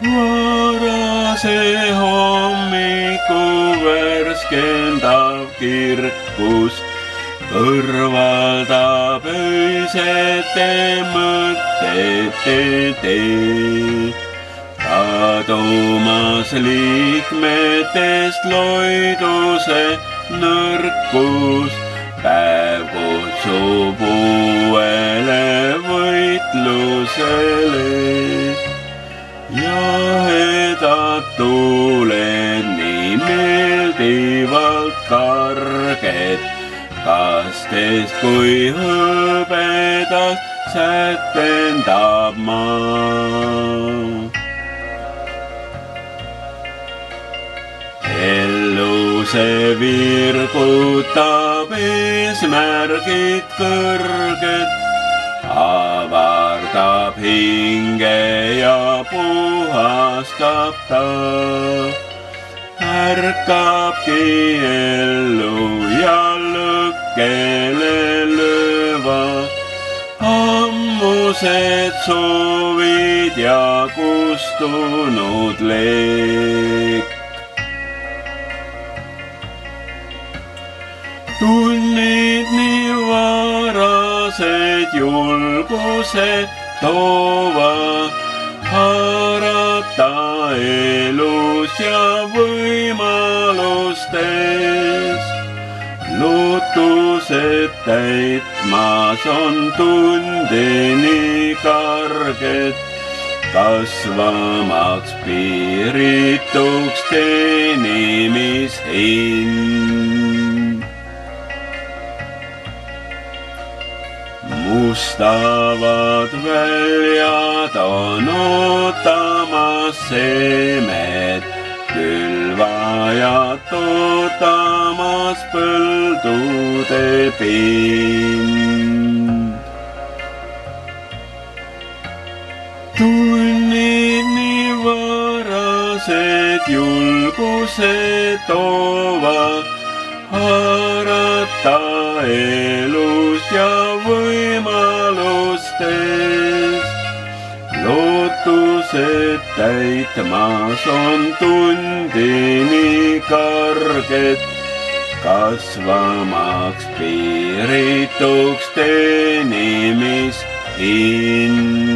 Varase hommiku värskendav kirkus kõrvaldab öisete mõtete tee. Kadumas liikmetest loiduse nõrkus, päev kutsub uuele võitlusele. Jahedad tuuled nii meeldivalt karged, kastest kui hõbedast sätendab maa. Ellu see virgutab eesmärgid kõrged, avardab hinge ja puhastab ta. Ärkabki ellu ja lõkkele löövad ammused soovid ja kustunud leek. Tunnid nii varased julgused toovad haarata elus ja võimalustes. Lootused täitmas on tundeni karged, kasvamaks piirituks teenimishind. Mustavad väljad on ootamas seemed, külvajad ootamas põldude pind. Tunnid nii varased julgused toovad haarata elus ja võimalustes. Lootused täitmas on tundini karged, kasvamaks piirituks teenimishind.